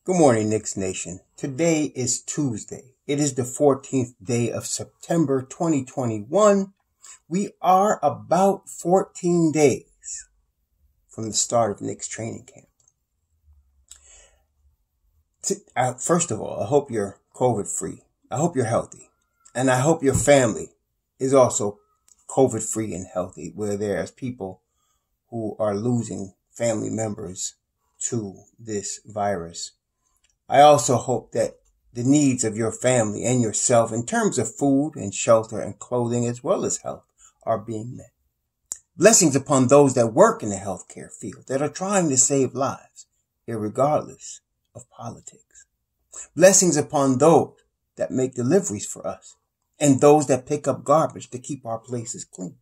Good morning, Knicks Nation. Today is Tuesday. It is the 14th day of September 2021. We are about 14 days from the start of Knicks training camp. First of all, I hope you're COVID-free. I hope you're healthy. And I hope your family is also COVID-free and healthy, where there's people who are losing family members to this virus. I also hope that the needs of your family and yourself in terms of food and shelter and clothing as well as health are being met. Blessings upon those that work in the healthcare field that are trying to save lives, irregardless of politics. Blessings upon those that make deliveries for us and those that pick up garbage to keep our places clean.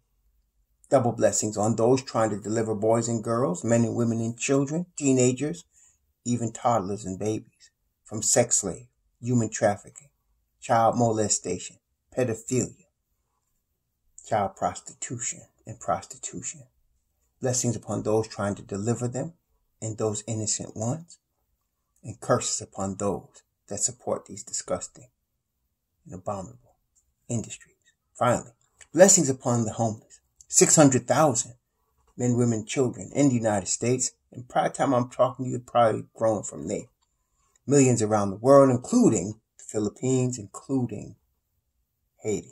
Double blessings on those trying to deliver boys and girls, men and women and children, teenagers, even toddlers and babies, from sex slave, human trafficking, child molestation, pedophilia, child prostitution, and prostitution. Blessings upon those trying to deliver them and those innocent ones, and curses upon those that support these disgusting and abominable industries. Finally, blessings upon the homeless. 600,000 men, women, children in the United States. And by the time I'm talking to you, probably growing from there. Millions around the world, including the Philippines, including Haiti.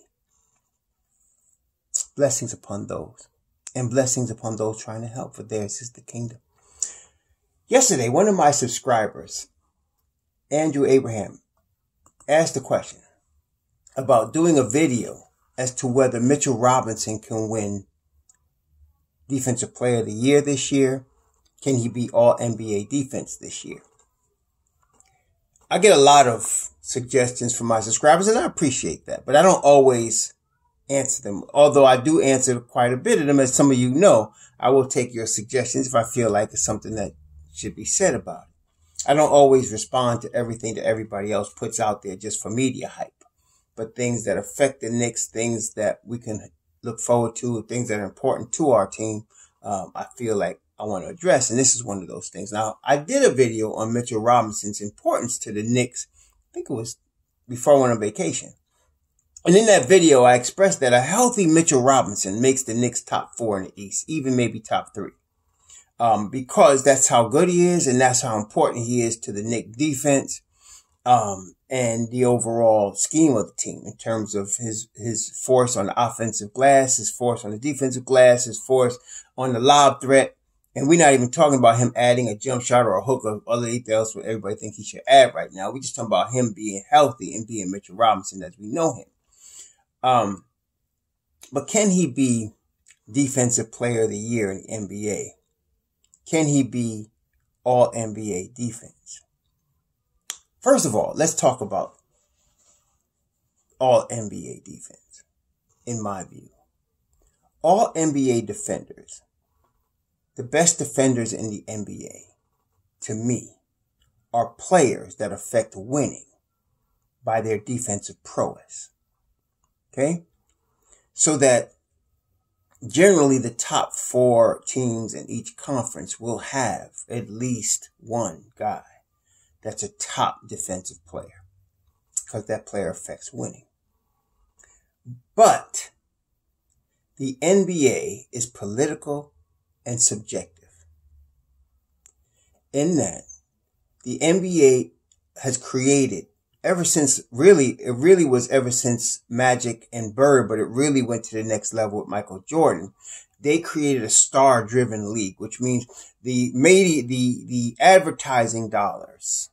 Blessings upon those. And blessings upon those trying to help, for theirs is the kingdom. Yesterday, one of my subscribers, Andrew Abraham, asked a question about doing a video as to whether Mitchell Robinson can win Defensive Player of the Year this year. Can he be all NBA defense this year? I get a lot of suggestions from my subscribers, and I appreciate that, but I don't always answer them. Although I do answer quite a bit of them, as some of you know, I will take your suggestions if I feel like it's something that should be said about it. I don't always respond to everything that everybody else puts out there just for media hype, but things that affect the Knicks, things that we can look forward to, things that are important to our team, I feel like I want to address, and this is one of those things. Now, I did a video on Mitchell Robinson's importance to the Knicks. I think it was before I went on vacation. And in that video, I expressed that a healthy Mitchell Robinson makes the Knicks top 4 in the East, even maybe top 3. Because that's how good he is, and that's how important he is to the Knicks defense, and the overall scheme of the team in terms of his force on the offensive glass, his force on the defensive glass, his force on the lob threat. And we're not even talking about him adding a jump shot or a hook or anything else what everybody thinks he should add right now. We're just talking about him being healthy and being Mitchell Robinson as we know him. But can he be Defensive Player of the Year in the NBA? Can he be all NBA defense? First of all, let's talk about all NBA defense, in my view. All NBA defenders, the best defenders in the NBA, to me, are players that affect winning by their defensive prowess. Okay? So that generally the top 4 teams in each conference will have at least one guy that's a top defensive player, because that player affects winning. But the NBA is political and subjective, in that the NBA has created ever since Magic and Bird, but it really went to the next level with Michael Jordan. They created a star-driven league, which means the advertising dollars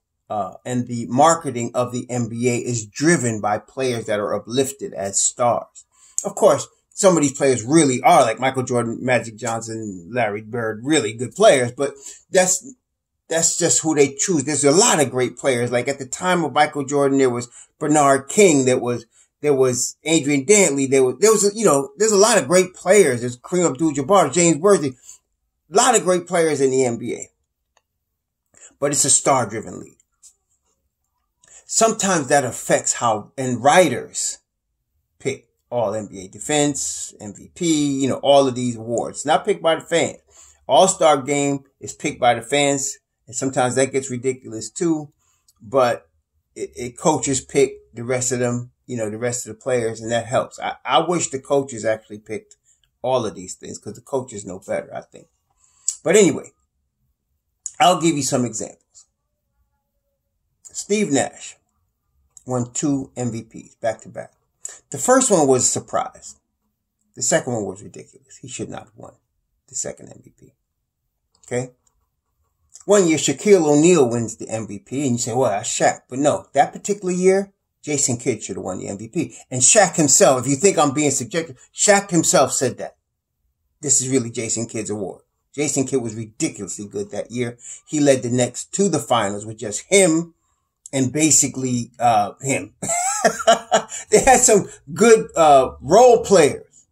and the marketing of the NBA is driven by players that are uplifted as stars. Of course, some of these players really are, like Michael Jordan, Magic Johnson, Larry Bird, really good players, but that's just who they choose. There's a lot of great players. Like at the time of Michael Jordan, there was Bernard King, there was Adrian Dantley, there's a lot of great players. There's Kareem Abdul-Jabbar, James Worthy, a lot of great players in the NBA. But it's a star-driven league. Sometimes that affects how, and writers pick all NBA defense, MVP, all of these awards. Not picked by the fans. All-Star game is picked by the fans, and sometimes that gets ridiculous too. but coaches pick the rest of them, the rest of the players, and that helps. I wish the coaches actually picked all of these things because the coaches know better, I think. But anyway, I'll give you some examples. Steve Nash won 2 MVPs back to back. The first one was a surprise. The second one was ridiculous. He should not have won the second MVP. Okay? One year, Shaquille O'Neal wins the MVP, and you say, well, that's Shaq. But no, that particular year, Jason Kidd should have won the MVP. And Shaq himself, if you think I'm being subjective, Shaq himself said that. This is really Jason Kidd's award. Jason Kidd was ridiculously good that year. He led the Knicks to the finals with just him and basically him. They had some good role players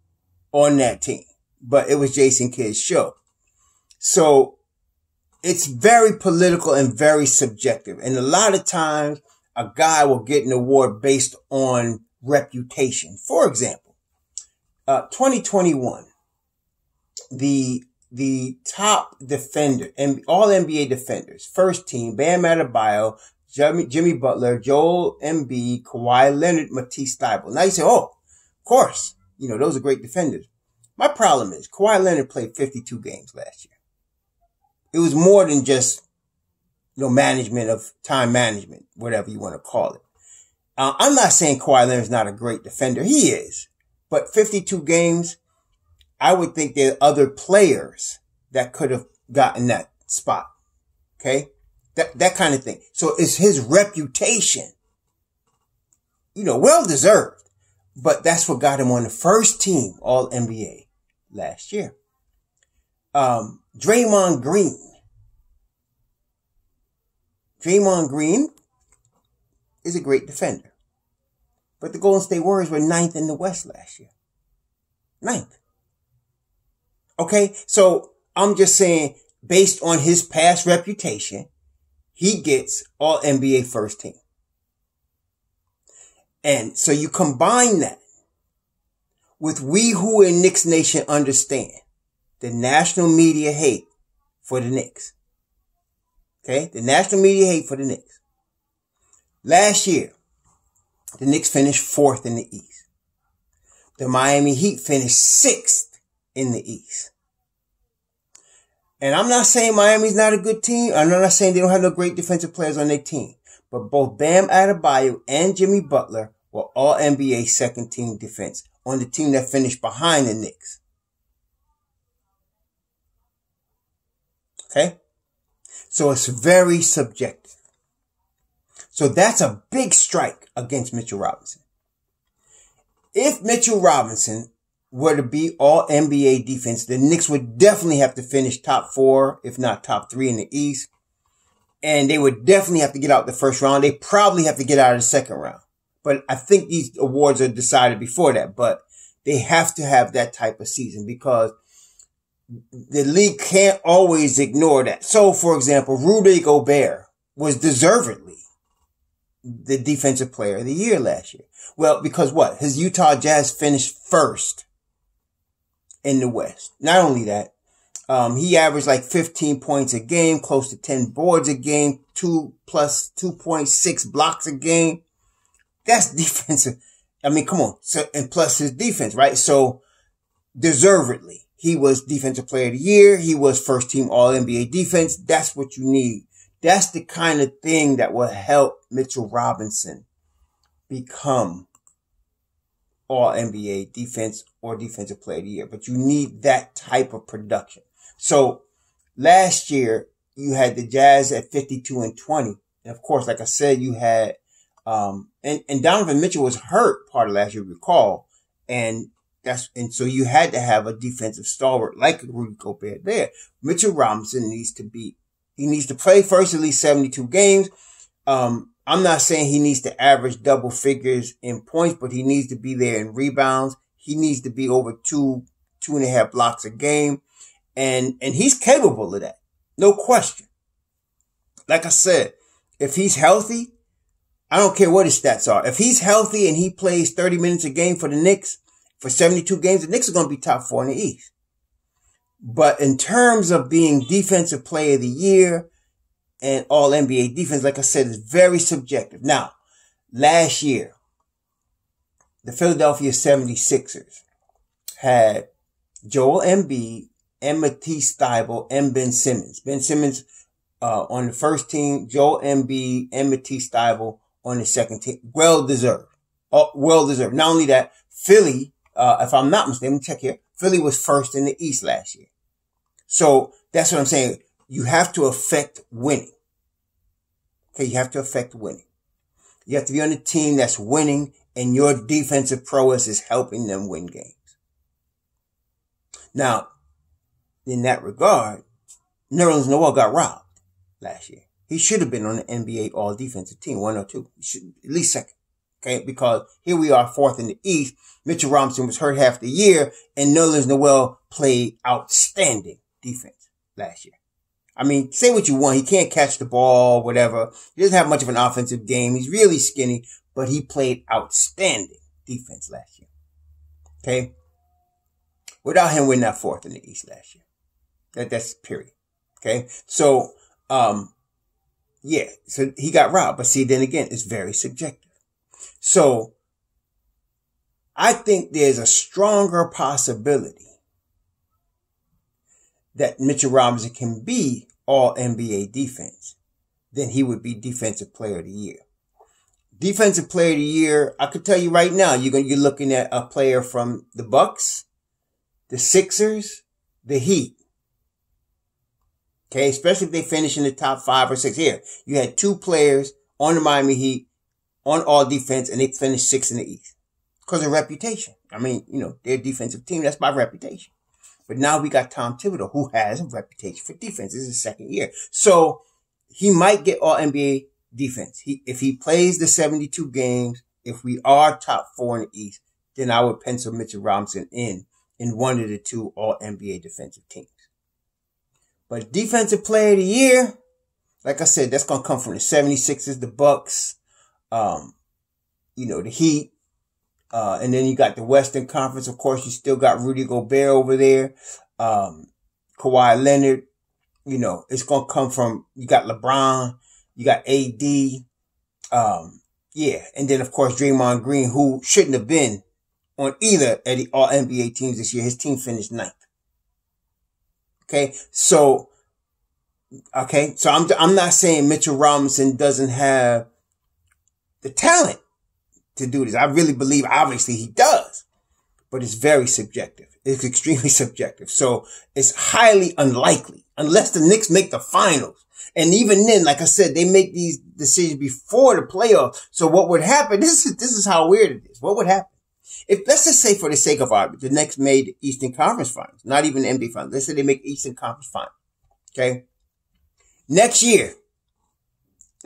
on that team, but it was Jason Kidd's show. So it's very political and very subjective. And a lot of times a guy will get an award based on reputation. For example, 2021, the top defender and all NBA defenders, first team, Bam Adebayo, Jimmy Butler, Joel Embiid, Kawhi Leonard, Matisse Thybulle. Now you say, oh, of course, those are great defenders. My problem is Kawhi Leonard played 52 games last year. It was more than just, management of time management, whatever you want to call it. I'm not saying Kawhi Leonard's not a great defender. He is. But 52 games, I would think there are other players that could have gotten that spot. Okay? That kind of thing. So it's his reputation, well deserved, but that's what got him on the first team All NBA last year. Draymond Green. Draymond Green is a great defender, but the Golden State Warriors were 9th in the West last year. 9th. Okay. So I'm just saying, based on his past reputation, he gets All NBA first team. And so you combine that with we who in Knicks Nation understand the national media hate for the Knicks. Okay? The national media hate for the Knicks. Last year, the Knicks finished 4th in the East. The Miami Heat finished 6th in the East. And I'm not saying Miami's not a good team. I'm not saying they don't have no great defensive players on their team. But both Bam Adebayo and Jimmy Butler were All NBA second team defense on the team that finished behind the Knicks. Okay? So it's very subjective. So that's a big strike against Mitchell Robinson. If Mitchell Robinson were to be All NBA defense, the Knicks would definitely have to finish top 4, if not top 3 in the East. And they would definitely have to get out the first round. They probably have to get out of the second round. But I think these awards are decided before that. But they have to have that type of season because the league can't always ignore that. So, for example, Rudy Gobert was deservedly the defensive player of the year last year. Well, because what? His Utah Jazz finished first in the West. Not only that, he averaged like 15 points a game, close to 10 boards a game, 2 plus 2.6 blocks a game. That's defensive. I mean, come on. So, and plus his defense, right? So deservedly, he was defensive player of the year. He was first team All NBA defense. That's what you need. That's the kind of thing that will help Mitchell Robinson become All NBA defense or defensive player of the year. But you need that type of production. So last year you had the Jazz at 52-20. And of course, like I said, you had, and Donovan Mitchell was hurt part of last year, recall. And so you had to have a defensive stalwart like Rudy Gobert there. Mitchell Robinson needs to play first at least 72 games. I'm not saying he needs to average double figures in points, but he needs to be there in rebounds. He needs to be over 2.5 blocks a game. And he's capable of that. No question. Like I said, if he's healthy, I don't care what his stats are. If he's healthy and he plays 30 minutes a game for the Knicks, for 72 games, the Knicks are going to be top 4 in the East. But in terms of being defensive player of the year, and all NBA defense, like I said, is very subjective. Now, last year, the Philadelphia 76ers had Joel Embiid and Matisse Thybulle and Ben Simmons. Ben Simmons on the first team, Joel Embiid and Matisse Thybulle on the second team. Well deserved. Well deserved. Not only that, Philly, if I'm not mistaken, let me check here. Philly was first in the East last year. So that's what I'm saying. You have to affect winning. Okay, you have to affect winning. You have to be on a team that's winning and your defensive prowess is helping them win games. Now, in that regard, Nerlens Noel got robbed last year. He should have been on the NBA all-defensive team, 1 or 2. He should at least second. Okay, because here we are, fourth in the East. Mitchell Robinson was hurt half the year, and Nerlens Noel played outstanding defense last year. I mean, say what you want. He can't catch the ball, whatever. He doesn't have much of an offensive game. He's really skinny, but he played outstanding defense last year. Okay? Without him winning that fourth in the East last year. That's period. Okay? So, yeah. So he got robbed. But see, then again, it's very subjective. So, I think there's a stronger possibility that Mitchell Robinson can be all NBA defense than he would be defensive player of the year. Defensive player of the year, I could tell you right now, you're looking at a player from the Bucks, the Sixers, the Heat. Okay, especially if they finish in the top 5 or 6. Here, you had 2 players on the Miami Heat on all defense, and they finished 6th in the East because of reputation. I mean, their defensive team, that's by reputation. But now we got Tom Thibodeau, who has a reputation for defense. This is his second year. So he might get all NBA defense. If he plays the 72 games, if we are top 4 in the East, then I would pencil Mitchell Robinson in one of the 2 all NBA defensive teams. But defensive player of the year, like I said, that's going to come from the 76ers, the Bucks, the Heat. And then you got the Western Conference. Of course, you still got Rudy Gobert over there. Kawhi Leonard. It's going to come from, you got LeBron, you got AD. And then of course, Draymond Green, who shouldn't have been on either of the all NBA teams this year. His team finished 9th. Okay. So I'm not saying Mitchell Robinson doesn't have the talent to do this. I really believe, obviously, he does. But it's very subjective. It's extremely subjective. So it's highly unlikely, unless the Knicks make the finals. And even then, like I said, they make these decisions before the playoffs. So what would happen, this is how weird it is. What would happen? If, let's just say for the sake of argument, the Knicks made the Eastern Conference Finals, not even the NBA Finals. Let's say they make Eastern Conference Finals. Okay? Next year,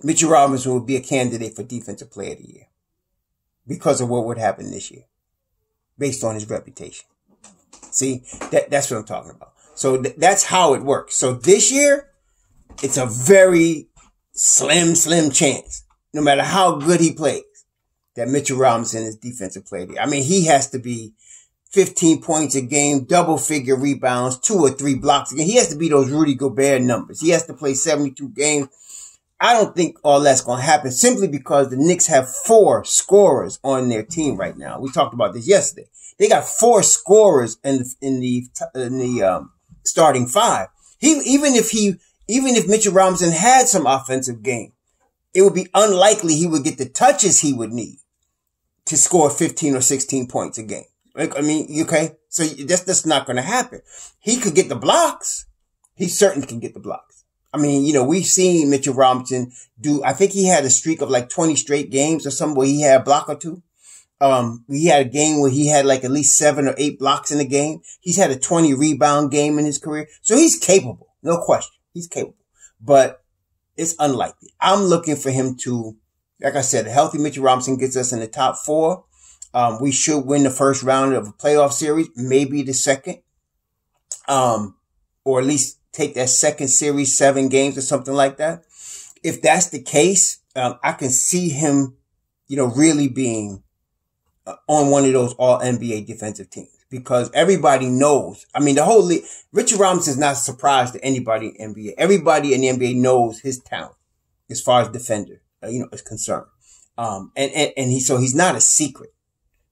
Mitchell Robinson would be a candidate for Defensive Player of the Year because of what would happen this year, based on his reputation. See, that's what I'm talking about. So that's how it works. So this year, it's a very slim chance, no matter how good he plays, that Mitchell Robinson is Defensive Player of the Year. I mean, he has to be 15 points a game, double-figure rebounds, 2 or 3 blocks a game. He has to be those Rudy Gobert numbers. He has to play 72 games. I don't think all that's going to happen simply because the Knicks have 4 scorers on their team right now. We talked about this yesterday. They got 4 scorers in the starting 5. Even if Mitchell Robinson had some offensive game, it would be unlikely he would get the touches he would need to score 15 or 16 points a game. I mean, okay? So that's not going to happen. He could get the blocks. He certainly can get the blocks. I mean, we've seen Mitchell Robinson do, I think he had a streak of like 20 straight games or something where he had a block or 2. He had a game where he had like at least 7 or 8 blocks in a game. He's had a 20 rebound game in his career. So he's capable. No question. He's capable. But it's unlikely. I'm looking for him to, like I said, a healthy Mitchell Robinson gets us in the top 4. We should win the first round of a playoff series, maybe the second. Or at least take that second series, 7 games or something like that. If that's the case, I can see him, really being on one of those all NBA defensive teams. because everybody knows. I mean, the whole league, Richard Robinson's not a surprise to anybody in the NBA. Everybody in the NBA knows his talent as far as defender, is concerned. So he's not a secret.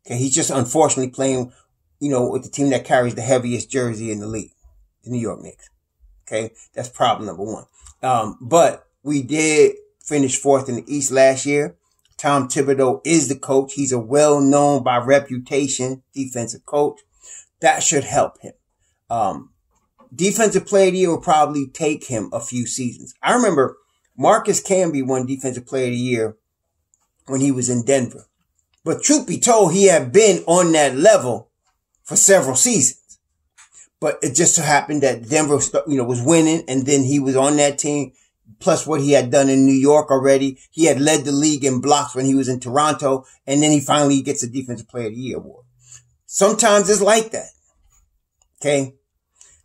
Okay. He's just unfortunately playing, with the team that carries the heaviest jersey in the league, the New York Knicks. Okay. That's problem number one. But we did finish fourth in the East last year. Tom Thibodeau is the coach. He's a well-known by reputation defensive coach. That should help him. Defensive player of the year will probably take him a few seasons. I remember Marcus Camby won defensive player of the year when he was in Denver. But truth be told, he had been on that level for several seasons. But it just so happened that Denver, was winning, and then he was on that team. Plus what he had done in New York already. He had led the league in blocks when he was in Toronto, and then he finally gets a defensive player of the year award. Sometimes it's like that. Okay.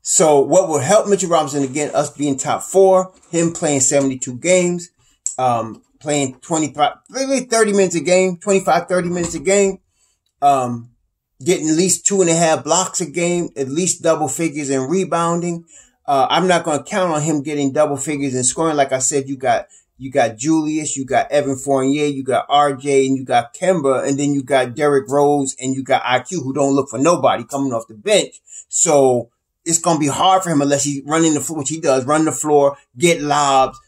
So what will help Mitchell Robinson, again, us being top 4, him playing 72 games, playing 30 minutes a game, 25, 30 minutes a game, getting at least 2.5 blocks a game, at least double figures in rebounding. I'm not going to count on him getting double figures in scoring. Like I said, you got Julius, you got Evan Fournier, you got RJ, and you got Kemba, and then you got Derrick Rose, and you got IQ, who don't look for nobody coming off the bench. So it's going to be hard for him unless he's running the floor, which he does, run the floor, get lobs,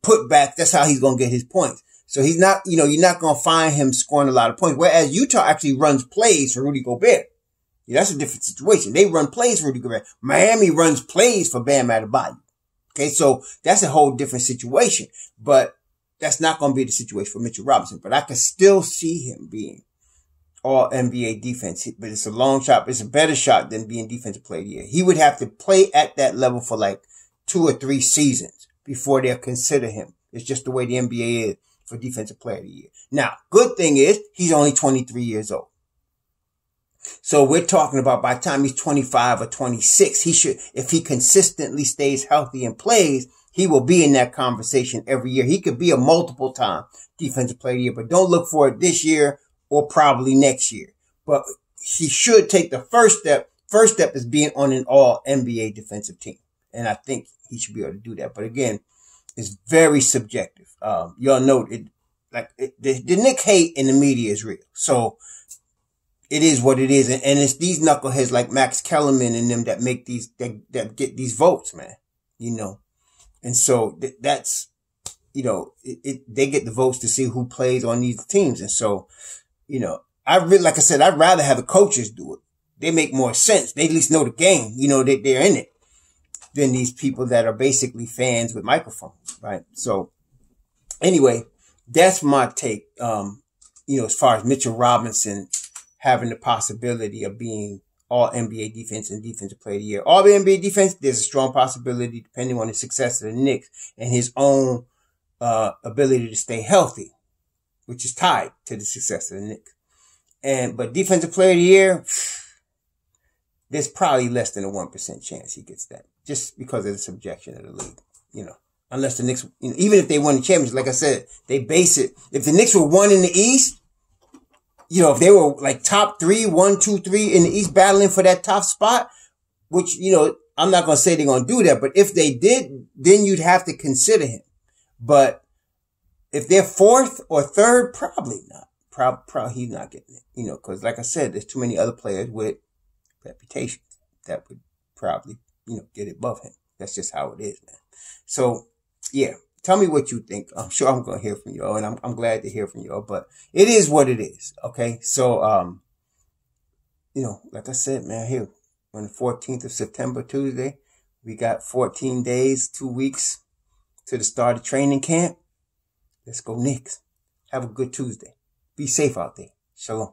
put back. That's how he's going to get his points. So he's not, you're not going to find him scoring a lot of points. Whereas Utah actually runs plays for Rudy Gobert. Yeah, that's a different situation. They run plays for Rudy Gobert. Miami runs plays for Bam Adebayo. Okay, so that's a whole different situation. But that's not going to be the situation for Mitchell Robinson. But I can still see him being all NBA defense. But it's a long shot. It's a better shot than being defensive player of the year. He would have to play at that level for like 2 or 3 seasons before they'll consider him. It's just the way the NBA is for defensive player of the year. Now, good thing is he's only 23 years old. So we're talking about by the time he's 25 or 26, he should, if he consistently stays healthy and plays, he will be in that conversation every year. He could be a multiple time defensive player of the year, but don't look for it this year or probably next year. But he should take the first step. First step is being on an all NBA defensive team. And I think he should be able to do that. But again, it's very subjective. Y'all know it, the Knick hate in the media is real. So it is what it is. And it's these knuckleheads like Max Kellerman and them that make these, that get these votes, man, And so that's, they get the votes to see who plays on these teams. And so, like I said, I'd rather have the coaches do it. They make more sense. They at least know the game, they're in it, than these people that are basically fans with microphones, right? So anyway, that's my take, as far as Mitchell Robinson having the possibility of being all NBA defense and defensive player of the year. All the NBA defense, there's a strong possibility depending on the success of the Knicks and his own ability to stay healthy, which is tied to the success of the Knicks. But defensive player of the year, there's probably less than a 1% chance he gets that, just because of the subjection of the league, unless the Knicks, even if they won the championship, like I said, they base it, if the Knicks were 1 in the East, if they were like top 3, 1, 2, 3 in the East battling for that top spot, which, I'm not going to say they're going to do that, but if they did, then you'd have to consider him. But if they're 4th or 3rd, probably not. Probably he's not getting it, because like I said, there's too many other players with reputations that would probably, get it above him. That's just how it is, man. So, yeah. Tell me what you think. I'm sure I'm going to hear from y'all, and I'm glad to hear from y'all, but it is what it is. Okay. So, like I said, man, here on the 14th of September, Tuesday, we got 14 days, 2 weeks to the start of training camp. Let's go Knicks. Have a good Tuesday. Be safe out there. Shalom.